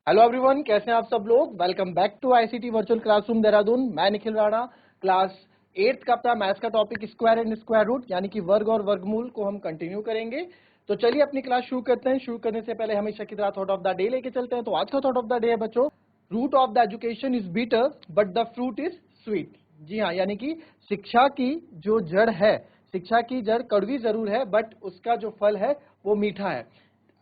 Hello everyone, कैसे हैं आप सब लोग। Welcome back to ICT virtual classroom Dehradun. मैं निखिल राणा। क्लास 8th का अपना मैथ्स का topic square and square root यानी कि वर्ग और वर्गमूल को हम कंटिन्यू करेंगे। तो चलिए अपनी क्लास शुरू करते हैं। शुरू करने से पहले हमेशा की तरह थॉट ऑफ द डे लेके चलते हैं। तो आज का थॉट ऑफ द डे है बच्चों, root of the education is bitter but the fruit is sweet. जी हाँ, यानी कि शिक्षा की जो जड़ है, शिक्षा की जड़ कड़वी जरूर है बट उसका जो फल है वो मीठा है।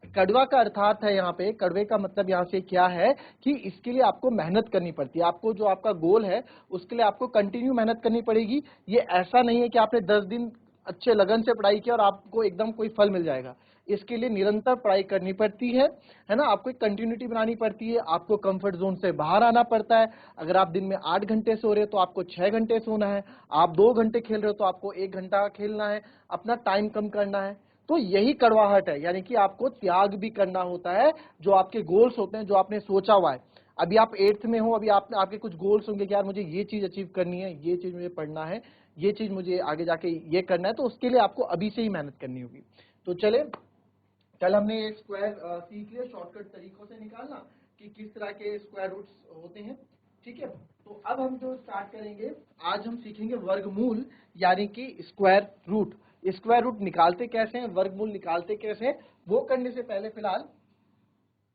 कड़वा का अर्थात है यहाँ पे, कड़वे का मतलब यहाँ से क्या है कि इसके लिए आपको मेहनत करनी पड़ती है। आपको जो आपका गोल है उसके लिए आपको कंटिन्यू मेहनत करनी पड़ेगी। ये ऐसा नहीं है कि आपने 10 दिन अच्छे लगन से पढ़ाई की और आपको एकदम कोई फल मिल जाएगा। इसके लिए निरंतर पढ़ाई करनी पड़ती है ना। आपको एक कंटिन्यूटी बनानी पड़ती है, आपको कंफर्ट जोन से बाहर आना पड़ता है। अगर आप दिन में 8 घंटे सो रहे हो तो आपको 6 घंटे सोना है। आप 2 घंटे खेल रहे हो तो आपको 1 घंटा खेलना है। अपना टाइम कम करना है। तो यही कड़वाहट है, यानी कि आपको त्याग भी करना होता है। जो आपके गोल्स होते हैं, जो आपने सोचा हुआ है, अभी आप 8th में हो, अभी आपके कुछ गोल्स होंगे कि यार मुझे ये चीज अचीव करनी है, ये चीज मुझे पढ़ना है, ये चीज मुझे आगे जाके ये करना है। तो उसके लिए आपको अभी से ही मेहनत करनी होगी। तो चले, कल हमने ये स्क्वायर सीख लिया शॉर्टकट तरीकों से निकालना कि किस तरह के स्क्वायर रूट्स होते हैं। ठीक है, तो अब हम जो स्टार्ट करेंगे, आज हम सीखेंगे वर्गमूल यानी कि स्क्वायर रूट। स्क्वायर रूट निकालते कैसे हैं, वर्गमूल निकालते कैसे हैं, वो करने से पहले फिलहाल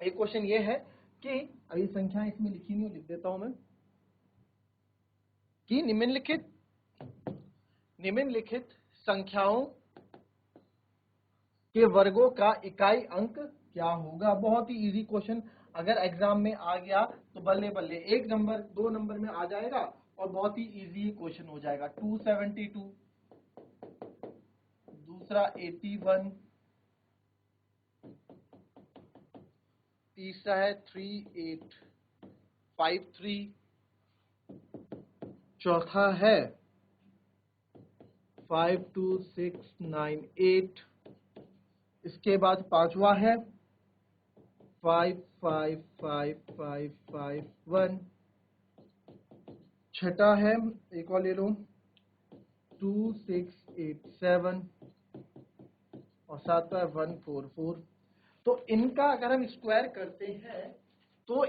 एक क्वेश्चन ये है कि अभी संख्या इसमें लिखी नहीं, लिख देता हूं मैं कि निम्नलिखित संख्याओं के वर्गों का इकाई अंक क्या होगा। बहुत ही इजी क्वेश्चन, अगर एग्जाम में आ गया तो बल्ले बल्ले, 1 नंबर 2 नंबर में आ जाएगा और बहुत ही इजी क्वेश्चन हो जाएगा। 272, दूसरा 81, तीसरा है 3853, चौथा है 52698, इसके बाद पांचवा है 555551, छठा है, एक और ले लो, 2687 और सातवां है 144। तो इनका अगर हम स्क्वायर करते हैं तो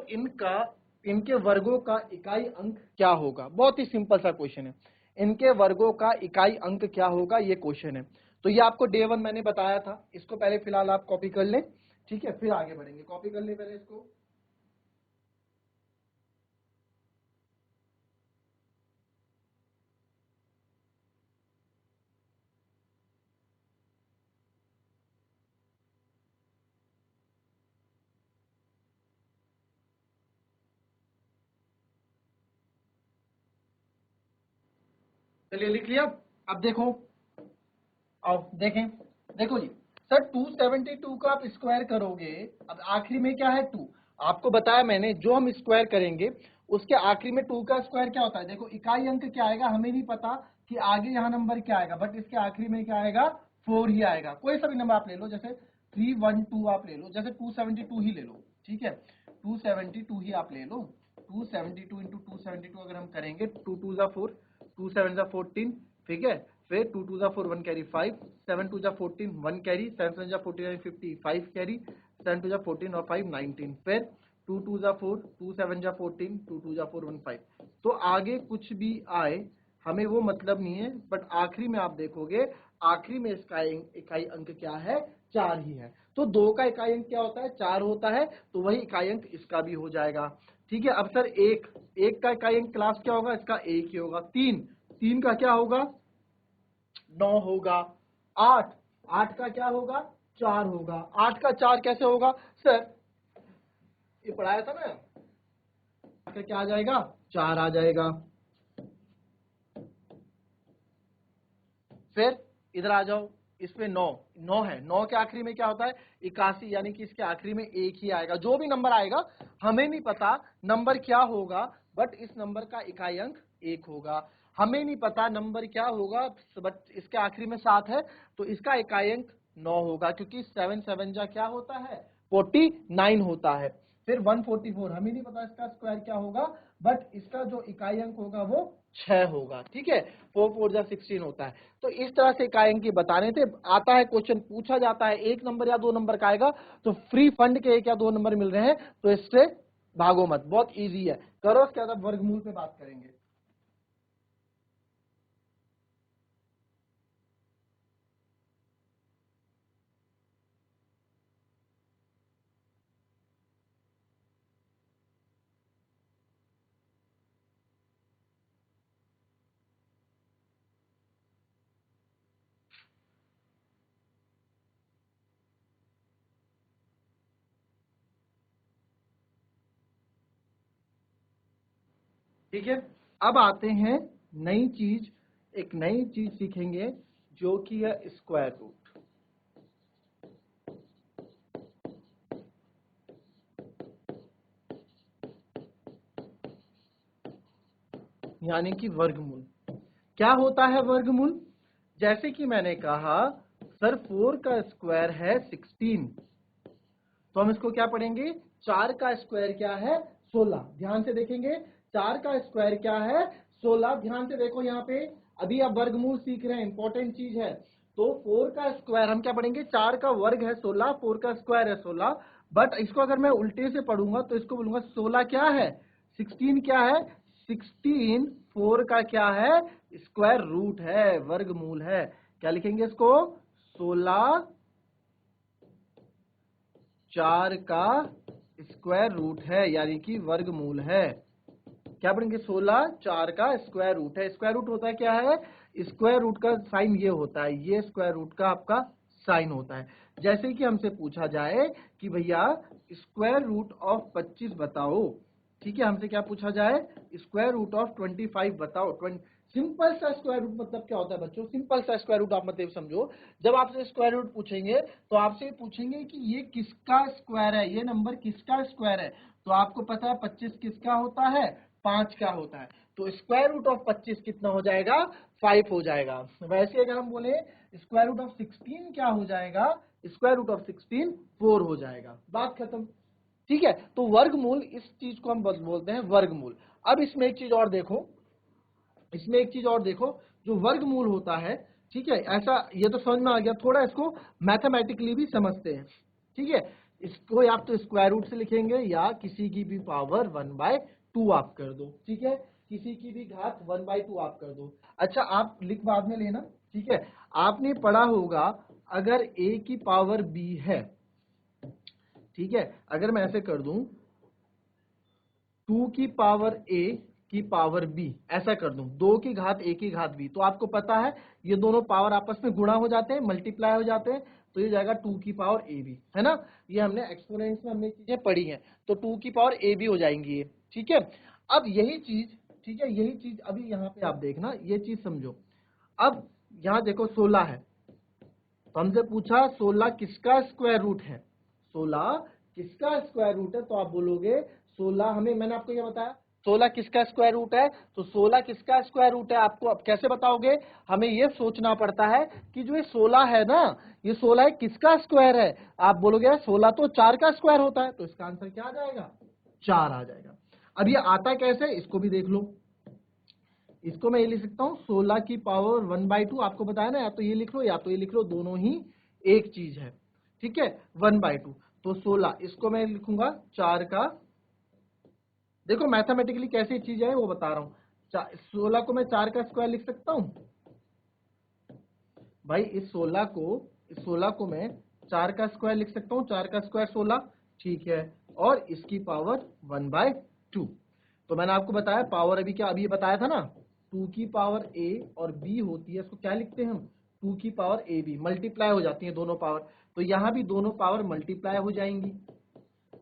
इनके वर्गों का इकाई अंक क्या होगा। बहुत ही सिंपल सा क्वेश्चन है, इनके वर्गों का इकाई अंक क्या होगा, ये क्वेश्चन है। तो ये आपको डे 1 मैंने बताया था, इसको पहले फिलहाल आप कॉपी कर लें। ठीक है, फिर आगे बढ़ेंगे। कॉपी कर लें पहले इसको। चलिए लिख लिया। अब देखो, आओ देखें। देखो जी सर, 272 का आप स्क्वायर करोगे, अब आखिरी में क्या है 2। आपको बताया मैंने, जो हम स्क्वायर करेंगे उसके आखिरी में 2 का स्क्वायर क्या होता है। देखो इकाई अंक क्या आएगा, हमें नहीं पता कि आगे यहाँ नंबर क्या आएगा, बट इसके आखिरी में क्या आएगा, 4 ही आएगा। कोई सा भी नंबर आप ले लो, जैसे 312 आप ले लो, जैसे 272 ही ले लो। ठीक है, 272 ही आप ले लो। 272 इंटू 272 अगर हम करेंगे, 2 2 जा 4, 2 7 जा 14। ठीक है, फिर 2 2 जा 4, 1 कैरी 5, 7 2 जा 14, 1 कैरी, 7 7 जा 49 50, 5 कैरी, 7 2 जा 14 और 5 19, फिर 2 2 जा 4, 2 7 जा 14, 2 2 जा 4 1 5। तो आगे कुछ भी आए हमें वो मतलब नहीं है, बट आखिरी में आप देखोगे, आखिरी में इसका इकाई अंक क्या है, 4 ही है। तो 2 का इकाई अंक क्या होता है, 4 होता है, तो वही इकाई अंक इसका भी हो जाएगा। ठीक है, अब सर एक का इकाई अंक क्लास क्या होगा, इसका 1 ही होगा। 3 का क्या होगा, 9 होगा। 8 का क्या होगा, 4 होगा। 8 का 4 कैसे होगा सर, ये पढ़ाया था ना, 8 का क्या आ जाएगा, 4 आ जाएगा। फिर इधर आ जाओ, इसमें 9 है, 9 के आखिरी में क्या होता है, 81, यानी कि इसके आखिरी में 1 ही आएगा। जो भी नंबर आएगा हमें नहीं पता नंबर क्या होगा, बट इस नंबर का इकाई अंक 1 होगा। हमें नहीं पता नंबर क्या होगा, बट इसके आखिरी में 7 है, तो इसका इकाई अंक 9 होगा, क्योंकि 7 7 जा क्या होता है, 49 होता है। फिर 144, हमें नहीं पता इसका स्क्वायर क्या होगा, बट इसका जो इकाई अंक होगा वो 6 होगा। ठीक है, 4 4 जा 16 होता है। तो इस तरह से इकाई अंक बताने थे। आता है क्वेश्चन, पूछा जाता है 1 नंबर या 2 नंबर का आएगा तो फ्री फंड के 1 या 2 नंबर मिल रहे हैं, तो इससे भागो मत, बहुत इजी है। करो उसके बाद वर्गमूल पे बात करेंगे। ठीक है, अब आते हैं नई चीज, एक नई चीज सीखेंगे जो कि है स्क्वायर रूट, यानी कि वर्गमूल। क्या होता है वर्गमूल? जैसे कि मैंने कहा सर 4 का स्क्वायर है 16, तो हम इसको क्या पढ़ेंगे, 4 का स्क्वायर क्या है 16। ध्यान से देखेंगे, 4 का स्क्वायर क्या है 16। ध्यान से देखो यहाँ पे, अभी आप वर्गमूल सीख रहे हैं, इंपॉर्टेंट चीज है। तो 4 का स्क्वायर हम क्या पढ़ेंगे, 4 का वर्ग है 16, 4 का स्क्वायर है 16। बट इसको अगर मैं उल्टे से पढ़ूंगा तो इसको बोलूंगा 16 क्या है 16 क्या है 16 4 का क्या है स्क्वायर रूट है, वर्गमूल है। क्या लिखेंगे इसको, 16 4 का स्क्वायर रूट है, यानी कि वर्गमूल है। क्या पढ़ेंगे, 16 4 का स्क्वायर रूट है। स्क्वायर रूट होता है क्या है, स्क्वायर रूट का साइन ये होता है, ये स्क्वायर रूट का आपका साइन होता है। जैसे कि हमसे पूछा जाए कि भैया स्क्वायर रूट ऑफ 25 बताओ, ठीक है, हमसे क्या पूछा जाए, स्क्वायर रूट ऑफ 25 बताओ। सिंपल सा स्क्वायर रूट मतलब क्या होता है बच्चों, सिंपल सा स्क्वायर रूट आप मतलब समझो, जब आपसे स्क्वायर रूट पूछेंगे तो आपसे पूछेंगे कि ये किसका स्क्वायर है, ये नंबर किसका स्क्वायर है। तो आपको पता है 25 किसका होता है, 5 का होता है। तो स्क्वायर रूट ऑफ 25 कितना हो जाएगा, 5 हो जाएगा। वैसे अगर हम बोले स्क्वायर रूट ऑफ 16 क्या हो जाएगा, स्क्वायर रूट ऑफ 16 4 हो जाएगा, बात खत्म। ठीक है, तो वर्गमूल इस चीज को हम बोलते हैं वर्गमूल। अब इसमें एक चीज और देखो, इसमें एक चीज और देखो, जो वर्गमूल होता है, ठीक है, ऐसा ये तो समझ में आ गया, थोड़ा इसको मैथमेटिकली भी समझते हैं। ठीक है, इसको या तो स्क्वायर रूट से लिखेंगे या किसी की भी पावर 1/2 आप कर दो। ठीक है, किसी की भी घात 1/2 आप कर दो। अच्छा, आप लिख बाद में लेना। ठीक है, आपने पढ़ा होगा अगर a की पावर b है, ठीक है, अगर मैं ऐसे कर दूं 2 की पावर a की पावर b, ऐसा कर दूं 2 की घात a की घात b, तो आपको पता है ये दोनों पावर आपस में गुणा हो जाते हैं, मल्टीप्लाई हो जाते हैं, तो ये जाएगा 2 की पावर a b, है ना। ये हमने एक्सपोनेंट्स में हमने चीजें पढ़ी हैं, तो 2 की पावर a b हो जाएंगी ये। ठीक है, अब यही चीज, ठीक है, यही चीज अभी यहाँ पे आप देखना, ये चीज समझो। अब यहाँ देखो 16 है, तो हमसे पूछा 16 किसका स्क्वायर रूट है, 16 किसका स्क्वायर रूट है, तो आप बोलोगे 16 हमें, मैंने आपको ये बताया 16 किसका स्क्वायर रूट है, तो 16 किसका स्क्वायर रूट है आपको अब कैसे बताओगे, हमें ये सोचना पड़ता है कि जो ये 16 है ना, ये 16 है किसका स्क्वायर है। आप बोलोगे 16 तो 4 का स्क्वायर होता है, तो इसका आंसर क्या आ जाएगा, 4 आ जाएगा। अब ये आता कैसे, इसको भी देख लो। इसको मैं ये लिख सकता हूँ 16 की पावर 1/2, आपको बताया ना, या तो ये लिख लो या तो ये लिख लो, दोनों ही एक चीज है। ठीक है, 1/2, तो 16, इसको मैं लिखूंगा 4 का, देखो मैथमेटिकली कैसी चीज है वो बता रहा हूँ। 16 को मैं 4 का स्क्वायर लिख सकता हूँ भाई, इस 16 को मैं 4 का स्क्वायर लिख सकता हूँ, 4 का स्क्वायर 16, ठीक है, और इसकी पावर 1/2। तो मैंने आपको बताया पावर अभी क्या, अभी ये बताया था ना, 2 की पावर a और b होती है, इसको क्या लिखते हैं हम, 2 की पावर a b, मल्टीप्लाई हो जाती है दोनों पावर, तो यहाँ भी दोनों पावर मल्टीप्लाई हो जाएंगी,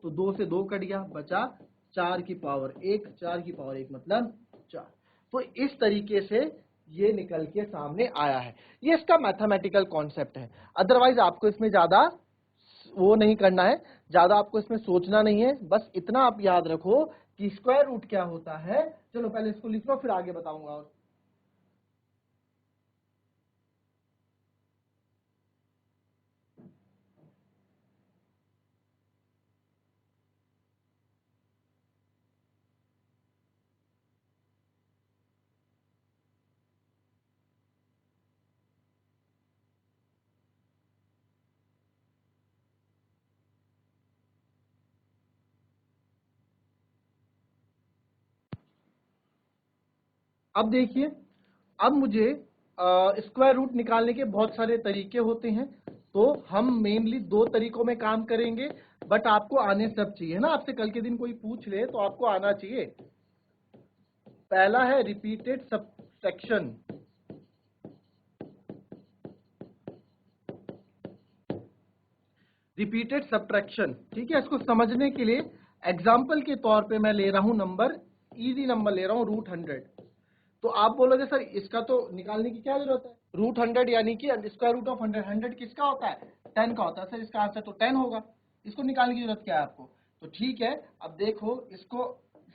तो 2 से 2 कट गया, बचा 4 की पावर 1, 4 की पावर 1 मतलब 4। तो इस तरीके से ये निकल के सामने आया है, ये इसका मैथमेटिकल कॉन्सेप्ट है। अदरवाइज आपको इसमें ज्यादा वो नहीं करना है, ज्यादा आपको इसमें सोचना नहीं है, बस इतना आप याद रखो कि स्क्वायर रूट क्या होता है। चलो पहले इसको लिख लो, फिर आगे बताऊंगा। और अब देखिए, अब मुझे स्क्वायर रूट निकालने के बहुत सारे तरीके होते हैं, तो हम मेनली दो तरीकों में काम करेंगे, बट आपको आने सब चाहिए ना। आपसे कल के दिन कोई पूछ ले तो आपको आना चाहिए। पहला है रिपीटेड सब्ट्रैक्शन। रिपीटेड सब्ट्रैक्शन, ठीक है। इसको समझने के लिए एग्जाम्पल के तौर पे मैं ले रहा हूं नंबर, इजी नंबर ले रहा हूं, √100। तो आप बोलोगे सर इसका तो निकालने की क्या जरूरत है, √100 यानी कि स्क्वायर रूट ऑफ 100, 100 किसका होता है, 10 का होता है। सर इसका आंसर तो 10 होगा, इसको निकालने की जरूरत क्या है आपको। तो ठीक है, अब देखो इसको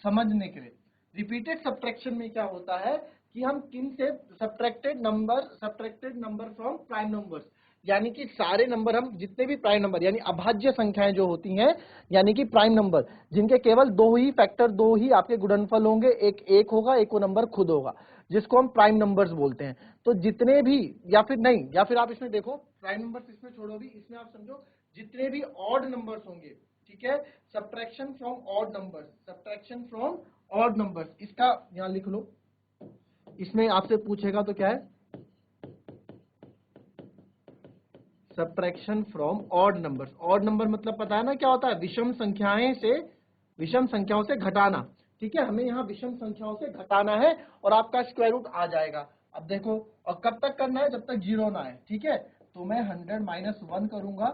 समझने के लिए रिपीटेड सब्ट्रैक्शन में क्या होता है कि हम किन से subtracted number from prime numbers, यानी कि सारे नंबर, हम जितने भी प्राइम नंबर यानी अभाज्य संख्याएं जो होती हैं, यानी कि प्राइम नंबर जिनके केवल दो ही फैक्टर, दो ही आपके गुणनफल होंगे, एक होगा, एक वो नंबर खुद होगा, जिसको हम प्राइम नंबर्स बोलते हैं। तो जितने भी, या फिर नहीं, या फिर आप इसमें देखो, प्राइम नंबर्स इसमें छोड़ो भी, इसमें आप समझो जितने भी ऑड नंबर्स होंगे, ठीक है, subtraction from odd numbers, subtraction from odd numbers, इसका यहां लिख लो। इसमें आपसे पूछेगा तो क्या है, subtraction from odd numbers. Odd number मतलब पता है ना क्या होता है, विषम संख्याएं से, विषम संख्याओं से घटाना, ठीक है। हमें यहाँ विषम संख्याओं से घटाना है और आपका स्क्वायर रूट आ जाएगा। अब देखो, और कब तक करना है, जब तक जीरो ना आए, ठीक है। तो मैं 100 - 1 करूंगा,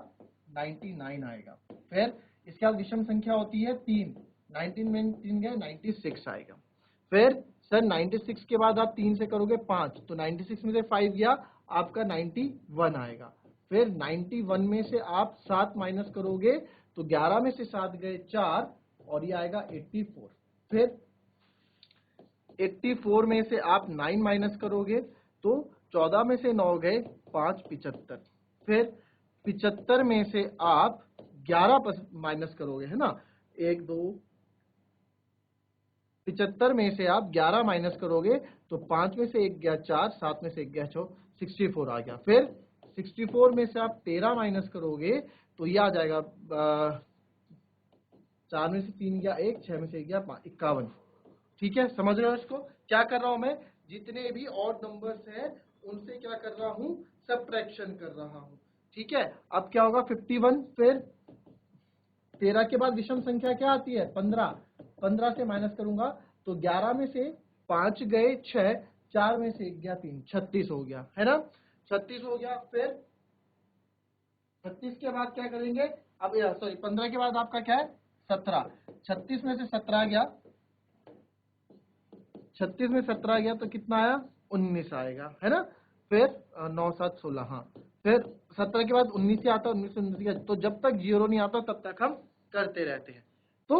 99 आएगा। फिर इसके बाद विषम संख्या होती है 3, 19 में 3 गए, 96 आएगा। फिर सर 96 के बाद आप 3 से करोगे 5, तो 96 में से 5 गया, आपका 91 आएगा। फिर 91 में से आप 7 माइनस करोगे, तो 11 में से 7 गए 4, और ये आएगा 84। फिर 84 में से आप 9 माइनस करोगे, तो 14 में से 9 गए 5, 75। फिर 75 में से आप 11 माइनस करोगे, है ना, 1 2, 75 में से आप 11 माइनस करोगे, तो 5 में से 1 गया 4, 7 में से 1 गया 6, 64 आ गया। फिर 64 में से आप 13 माइनस करोगे, तो ये आ जाएगा 4 में से 3 गया 1, 6 में से 1 गया 5, 51। ठीक है, समझ रहे हो इसको। क्या कर रहा हूं मैं, जितने भी ऑड नंबर्स हैं उनसे क्या कर रहा हूं, सब्ट्रैक्शन कर रहा हूं, ठीक है। अब क्या होगा 51, फिर 13 के बाद विषम संख्या क्या आती है, 15, 15 से माइनस करूंगा, तो 11 में से 5 गए 6, 4 में से 1 गया 3, 36 हो गया, है ना, 36 हो गया। फिर 36 के बाद क्या करेंगे, अब सॉरी 15 के बाद आपका क्या है 17, 36 में से 17 गया, 36 में 17 गया तो कितना आया 19 आएगा, है ना। फिर 9 7 16, हाँ। फिर 17 के बाद 19 से आता है, 19 से 19 गया, तो जब तक जीरो नहीं आता तब तक हम करते रहते हैं। तो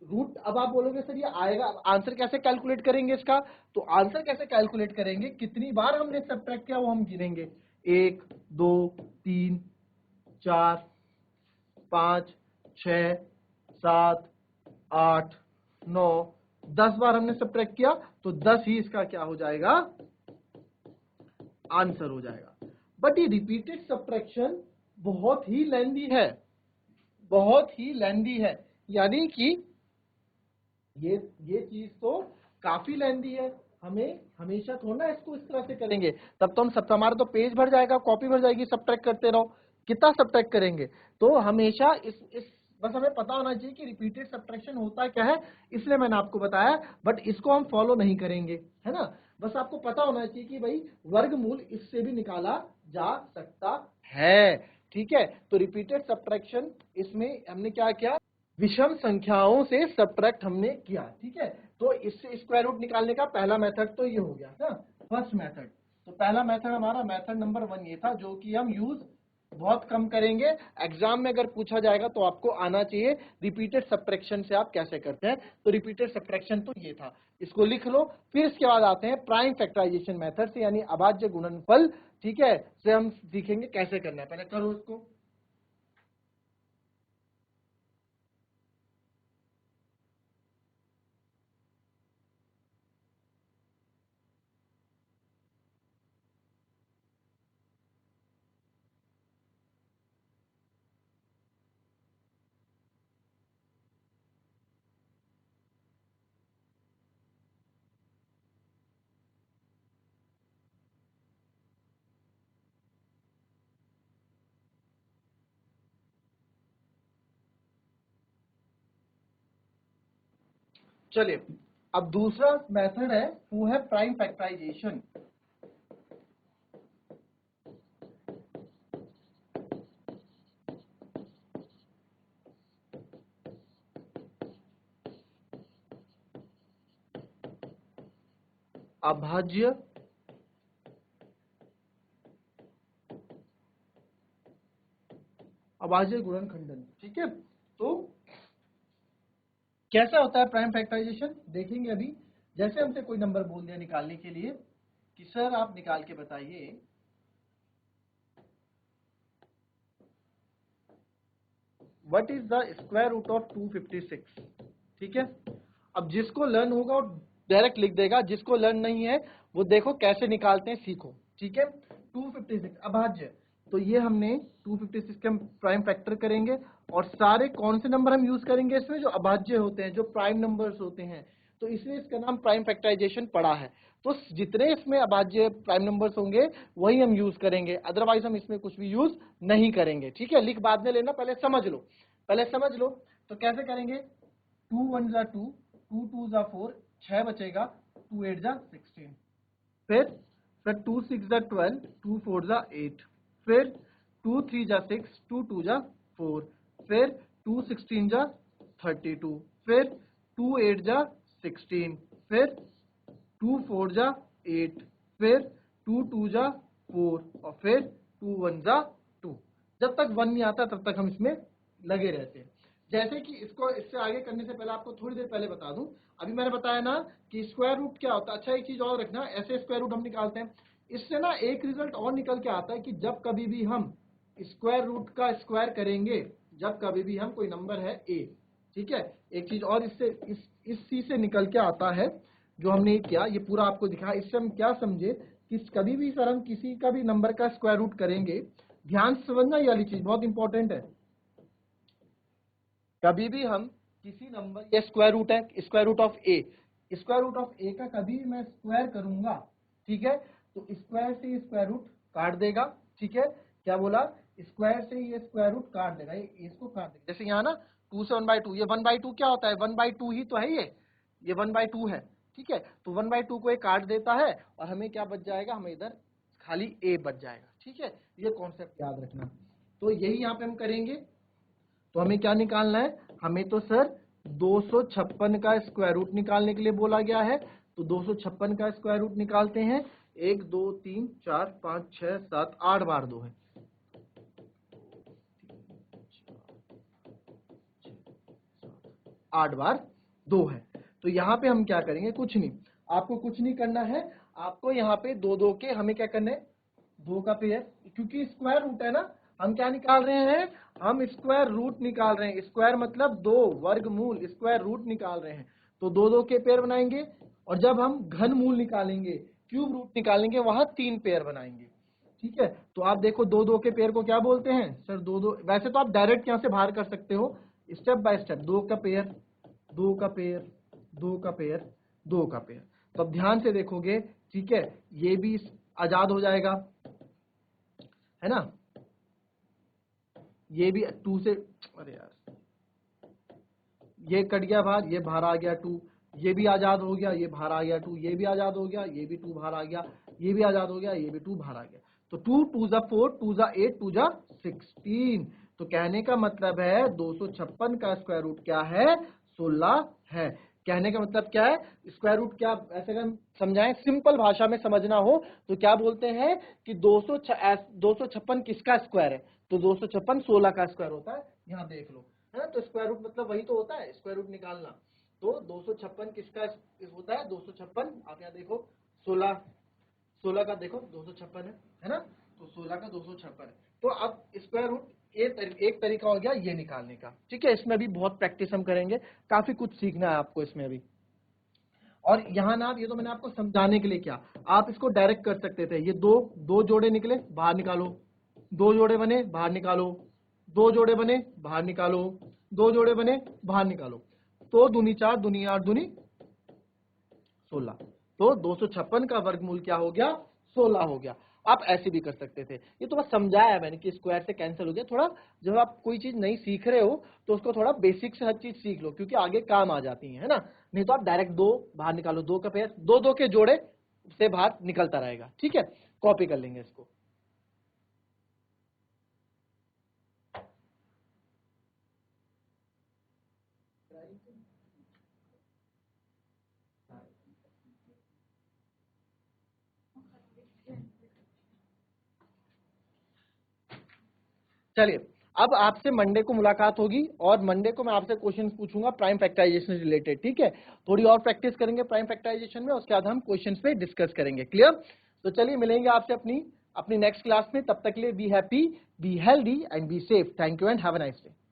रूट, अब आप बोलोगे सर ये आएगा, आंसर कैसे कैलकुलेट करेंगे इसका, तो आंसर कैसे कैलकुलेट करेंगे, कितनी बार हमने सब्ट्रैक्ट किया वो हम गिनेंगे, 1 2 3 4 5 6 7 8 9 10 बार हमने सब्ट्रैक्ट किया, तो 10 ही इसका क्या हो जाएगा, आंसर हो जाएगा। बट ये रिपीटेड सब्ट्रैक्शन बहुत ही लेंदी है, बहुत ही लेंदी है, यानी कि ये चीज तो काफी लेंदी है, हमें हमेशा थोड़ा ना इसको इस तरह से करेंगे, तब तो हम सब, हमारा तो पेज भर जाएगा, कॉपी भर जाएगी, सब्ट्रैक्ट करते रहो, कितना सब्ट्रैक्ट करेंगे। तो हमेशा इस बस हमें पता होना चाहिए कि रिपीटेड सब्ट्रैक्शन होता क्या है, इसलिए मैंने आपको बताया, बट इसको हम फॉलो नहीं करेंगे, है ना। बस आपको पता होना चाहिए कि भाई वर्गमूल इससे भी निकाला जा सकता है, ठीक है। तो रिपीटेड सब्ट्रैक्शन, इसमें हमने क्या किया, विषम संख्याओं से सब्ट्रैक्ट हमने किया, ठीक है। तो इससे स्क्वायर रूट निकालने का पहला मेथड तो ये हो गया ना, फर्स्ट मेथड। तो पहला मेथड हमारा मेथड नंबर 1 ये था, जो कि हम यूज बहुत कम करेंगे, एग्जाम में अगर पूछा जाएगा तो आपको आना चाहिए रिपीटेड सब्ट्रैक्शन से आप कैसे करते हैं। तो रिपीटेड सब्ट्रैक्शन तो ये था, इसको लिख लो। फिर इसके बाद आते हैं प्राइम फैक्टराइजेशन मेथड से, यानी अभाज्य गुणनफल, ठीक है, से हम सीखेंगे कैसे करना है। पहले करो इसको। चलिए, अब दूसरा मेथड है वो है प्राइम फैक्टराइजेशन। अभाज्य अभाज्य गुणनखंडन। ठीक है, तो कैसा होता है प्राइम फैक्टराइजेशन देखेंगे अभी। जैसे हमसे कोई नंबर बोल दिया निकालने के लिए कि सर आप निकाल के बताइए what is the square root of 256। ठीक है, अब जिसको लर्न होगा वो डायरेक्ट लिख देगा, जिसको लर्न नहीं है वो देखो कैसे निकालते हैं सीखो। ठीक है, 256 अभाज्य, तो ये हमने 256 के हम प्राइम फैक्टर करेंगे और सारे कौन से नंबर हम यूज करेंगे इसमें, जो अभाज्य होते हैं, जो प्राइम नंबर्स होते हैं, तो इसलिए इसका नाम प्राइम फैक्टराइजेशन पड़ा है। तो जितने इसमें अभाज्य प्राइम नंबर्स होंगे वही हम यूज करेंगे, अदरवाइज हम इसमें कुछ भी यूज नहीं करेंगे। ठीक है, लिख बाद में लेना, पहले समझ लो, पहले समझ लो। तो कैसे करेंगे, 2 1 जा 2, 2 2 जा 4, 6 बचेगा, 2 8 जा 16, फिर 2 6 जा 12, 2 4 जा 8, फिर 2 3 जा 6, 2 2 जा 4, फिर 2 16 जा 32, फिर 2 8 जा 16, फिर 2 4 जा 8, फिर 2 2 जा 4 और फिर 2 1 जा 2। जब तक 1 नहीं आता तब तक हम इसमें लगे रहते हैं। जैसे कि इसको इससे आगे करने से पहले आपको थोड़ी देर पहले बता दूं, अभी मैंने बताया ना कि स्क्वायर रूट क्या होता है। अच्छा, एक चीज और रखना, ऐसे स्क्वायर रूट हम निकालते हैं, इससे ना एक रिजल्ट और निकल के आता है कि जब कभी भी हम स्क्वायर रूट का स्क्वायर करेंगे, जब कभी भी हम कोई नंबर है a, ठीक है, एक चीज और इससे इस चीज से निकल के आता है जो हमने किया, ये पूरा आपको दिखा। इससे हम क्या समझे कि कभी भी सर हम किसी का भी नंबर का स्क्वायर रूट करेंगे, ध्यान से समझना, ये वाली चीज बहुत इंपॉर्टेंट है। कभी भी हम किसी नंबर, ये स्क्वायर रूट है, square root of A, square root of A का कभी भी मैं स्क्वायर करूंगा, ठीक है, तो स्क्वायर से स्क्वायर रूट काट देगा। ठीक है, क्या बोला, स्क्वायर से ये स्क्वायर रूट काट देगा, ये इसको काट देगा। जैसे यहाँ ना 2 से 1/2, ये 1/2 क्या होता है, 1/2 ही तो है, ये 1/2 है। ठीक है, तो 1/2 को ये काट देता है और हमें क्या बच जाएगा, हमें इधर खाली ए बच जाएगा। ठीक है, ये कॉन्सेप्ट याद रखना। तो यही यहाँ पे हम करेंगे। तो हमें क्या निकालना है, हमें तो सर 256 का स्क्वायर रूट निकालने के लिए बोला गया है, तो 256 का स्क्वायर रूट निकालते हैं। 1 2 3 4 5 6 7 8 बार 2 है, 8 बार 2 है। तो यहाँ पे हम क्या करेंगे, कुछ नहीं, आपको कुछ नहीं करना है, आपको यहाँ पे 2 2 के हमें क्या करना है, 2 का पेयर, क्योंकि स्क्वायर रूट है ना, हम क्या निकाल रहे हैं, हम स्क्वायर रूट निकाल रहे हैं। स्क्वायर मतलब 2, वर्गमूल, स्क्वायर रूट निकाल रहे हैं, तो 2 2 के पेयर बनाएंगे। और जब हम घन मूल निकालेंगे, क्यूब रूट निकालेंगे, वहां 3 पेयर बनाएंगे। ठीक है, तो आप देखो 2 2 के पेयर को क्या बोलते हैं सर, 2 2, वैसे तो आप डायरेक्ट यहां से बाहर कर सकते हो, स्टेप बाय स्टेप, 2 का पेयर, 2 का पेयर, 2 का पेयर, 2 का पेयर। तो अब ध्यान से देखोगे, ठीक है, ये भी आजाद हो जाएगा, है ना, ये भी 2 से, अरे यार ये कट गया बाहर, ये बाहर आ गया 2, ये भी आजाद हो गया, ये बाहर आ गया 2, ये भी आजाद हो गया, ये भी 2 बाहर आ गया, ये भी आजाद हो गया, ये भी 2 बाहर आ गया। तो 2 2 जा 4, 2 जा 8, 2 जा 16। तो कहने का मतलब है 256 का स्क्वायर रूट क्या है, 16 है। कहने का मतलब क्या है, स्क्वायर रूट क्या, ऐसे अगर हम समझाएं, सिंपल भाषा में समझना हो तो क्या बोलते हैं कि 256 किसका स्क्वायर है, तो 256 16 का स्क्वायर होता है। यहाँ देख लो, है ना, तो स्क्वायर रूट मतलब वही तो होता है, स्क्वायर रूट निकालना। तो 256 किसका होता है, 256, आप यहाँ देखो 16, 16 का देखो 256 है ना, तो 16 का 256 है। तो अब स्क्वायर रूट एक तरीका हो गया ये निकालने का। ठीक है, इसमें भी बहुत प्रैक्टिस हम करेंगे, काफी कुछ सीखना है आपको इसमें भी। और यहाँ ना, ये तो मैंने आपको समझाने के लिए किया, आप इसको डायरेक्ट कर सकते थे। ये दो जोड़े निकले, बाहर निकालो, 2 जोड़े बने, बाहर निकालो, 2 जोड़े बने, बाहर निकालो, 2 जोड़े बने, बाहर निकालो, तो दूनी 4, दूनी 8, दूनी 16। तो 256 का वर्गमूल क्या हो गया, 16 हो गया। आप ऐसे भी कर सकते थे। ये तो बस समझाया मैंने कि स्क्वायर से कैंसिल हो गया। थोड़ा जब आप कोई चीज नहीं सीख रहे हो तो उसको थोड़ा बेसिक से हर चीज सीख लो, क्योंकि आगे काम आ जाती है ना। नहीं तो आप डायरेक्ट दो बाहर निकालो, दो का पेयर, दो दो के जोड़े से बाहर निकलता रहेगा। ठीक है, कॉपी कर लेंगे इसको। चलिए, अब आपसे मंडे को मुलाकात होगी और मंडे को मैं आपसे क्वेश्चन पूछूंगा प्राइम फैक्टराइजेशन रिलेटेड। ठीक है, थोड़ी और प्रैक्टिस करेंगे प्राइम फैक्टराइजेशन में, उसके बाद हम क्वेश्चंस पे डिस्कस करेंगे। क्लियर? तो चलिए मिलेंगे आपसे अपनी नेक्स्ट क्लास में। तब तक के लिए be happy, be healthy and be safe. Thank you and have a nice day.